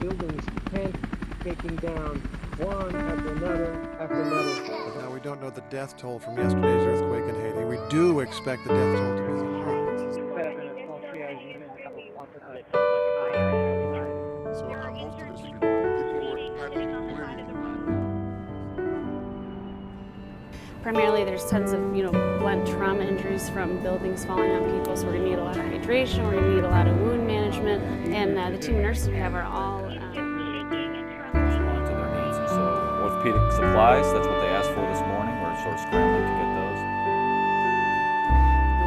buildings pancaking down, one after another after another. But now we don't know the death toll from yesterday's earthquake in Haiti. We do expect the death toll to be high. So most of this people who are practically Primarily, there's tons of, blunt trauma injuries from buildings falling on people, so we're going to need a lot of hydration, we're going to need a lot of wound management, and the team of nurses we have are all respond to their needs. And so orthopedic supplies, that's what they asked for this morning. We're sort of scrambling to get those.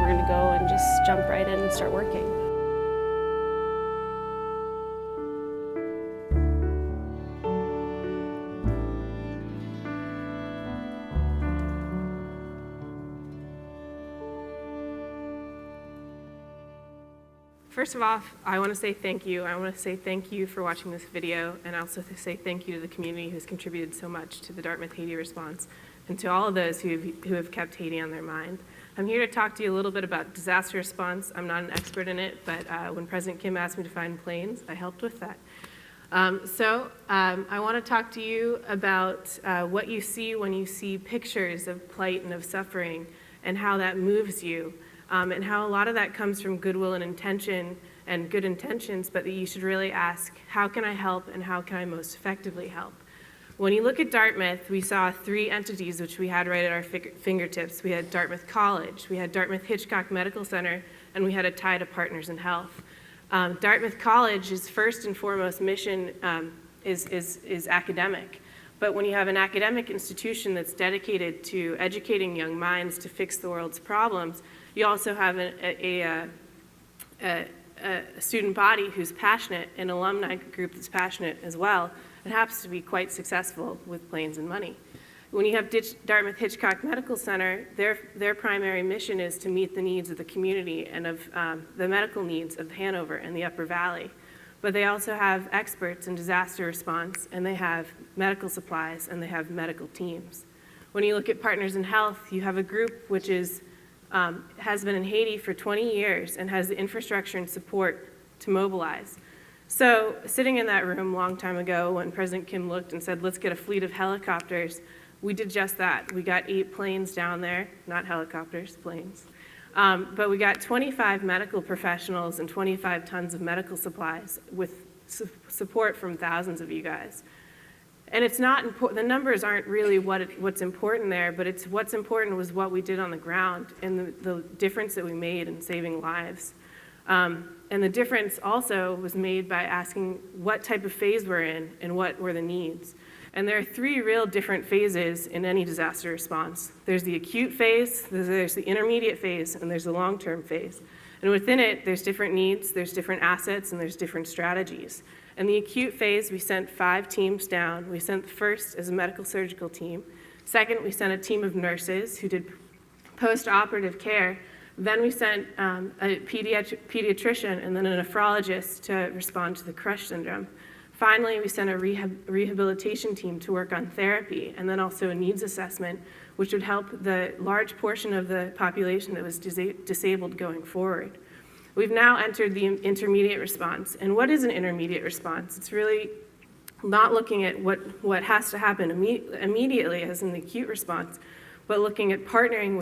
we're going to go and just jump right in and start working. First of all, I want to say thank you. I want to say thank you for watching this video, and also to say thank you to the community who's contributed so much to the Dartmouth Haiti response, and to all of those who have kept Haiti on their mind. I'm here to talk to you a little bit about disaster response. I'm not an expert in it, but when President Kim asked me to find planes, I helped with that. I want to talk to you about what you see when you see pictures of plight and of suffering, and how that moves you. And how a lot of that comes from goodwill and intention and good intentions, but that you should really ask, how can I help and how can I most effectively help? When you look at Dartmouth, we saw three entities which we had right at our fingertips. We had Dartmouth College, we had Dartmouth Hitchcock Medical Center, and we had a tie to Partners in Health. Dartmouth College's first and foremost mission is academic. But when you have an academic institution that's dedicated to educating young minds to fix the world's problems, you also have a student body who's passionate, an alumni group that's passionate as well, and happens to be quite successful with planes and money. When you have Dartmouth Hitchcock Medical Center, their primary mission is to meet the needs of the community and of the medical needs of Hanover and the Upper Valley. But they also have experts in disaster response, and they have medical supplies, and they have medical teams. When you look at Partners in Health, you have a group which has been in Haiti for 20 years and has the infrastructure and support to mobilize. So sitting in that room a long time ago when President Kim looked and said, let's get a fleet of helicopters, we did just that. We got 8 planes down there, not helicopters, planes. But we got 25 medical professionals and 25 tons of medical supplies with support from thousands of you guys. And it's not important, the numbers aren't really what's important there, but it's what's important was what we did on the ground and the difference that we made in saving lives. And the difference also was made by asking what type of phase we're in and what were the needs. And there are 3 real different phases in any disaster response. There's the acute phase, there's the intermediate phase, and there's the long-term phase. And within it, there's different needs, there's different assets, and there's different strategies. In the acute phase, we sent 5 teams down. We sent the first as a medical surgical team. Second, we sent a team of nurses who did post-operative care. Then we sent a pediatrician and then a nephrologist to respond to the crush syndrome. Finally, we sent a rehabilitation team to work on therapy, and then also a needs assessment, which would help the large portion of the population that was disabled going forward. We've now entered the intermediate response. And what is an intermediate response? It's really not looking at what has to happen immediately as in the acute response, but looking at partnering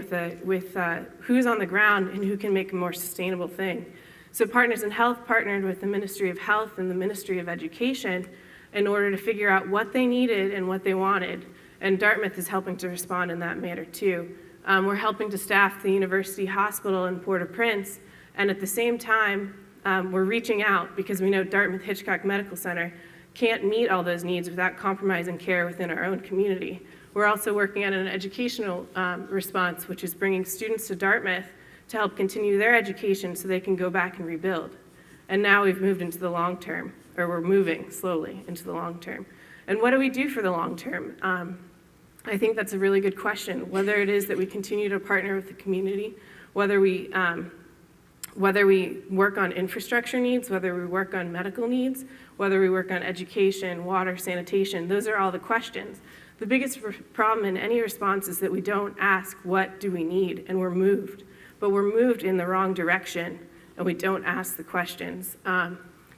with who's on the ground and who can make a more sustainable thing. So Partners in Health partnered with the Ministry of Health and the Ministry of Education in order to figure out what they needed and what they wanted. And Dartmouth is helping to respond in that manner too. We're helping to staff the University Hospital in Port-au-Prince, and at the same time, we're reaching out because we know Dartmouth Hitchcock Medical Center can't meet all those needs without compromising care within our own community. We're also working on an educational response, which is bringing students to Dartmouth to help continue their education so they can go back and rebuild. And now we've moved into the long term, or we're moving slowly into the long term. And what do we do for the long term? I think that's a really good question, whether it is that we continue to partner with the community, whether we work on infrastructure needs, whether we work on medical needs, whether we work on education, water, sanitation, those are all the questions. The biggest problem in any response is that we don't ask, what do we need? And we're moved. But we're moved in the wrong direction, and we don't ask the questions.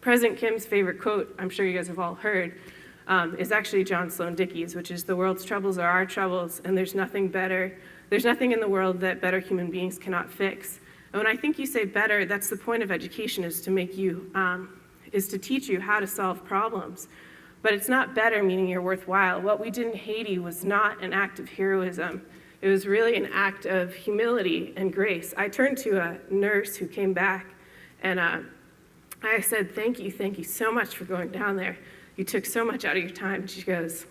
President Kim's favorite quote, I'm sure you guys have all heard, is actually John Sloan Dickey's, which is, "The world's troubles are our troubles, and there's nothing in the world that better human beings cannot fix." And when I think you say better, that's the point of education, is to teach you how to solve problems. But it's not better meaning you're worthwhile. What we did in Haiti was not an act of heroism. It was really an act of humility and grace. I turned to a nurse who came back, and I said, thank you so much for going down there. You took so much out of your time. And she goes,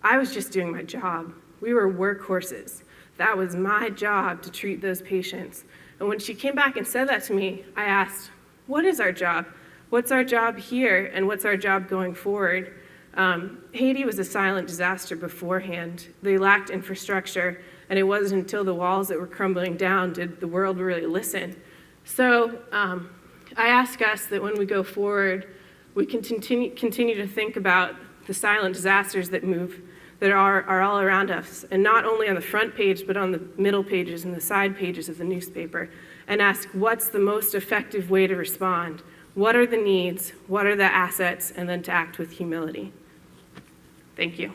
I was just doing my job. We were workhorses. That was my job, to treat those patients. And when she came back and said that to me, I asked, what is our job? What's our job here, and what's our job going forward? Haiti was a silent disaster beforehand. They lacked infrastructure, and it wasn't until the walls that were crumbling down did the world really listen. So I ask us that when we go forward, we can continue to think about the silent disasters that are all around us, and not only on the front page, but on the middle pages and the side pages of the newspaper, and ask, what's the most effective way to respond? What are the needs? What are the assets? And then to act with humility. Thank you.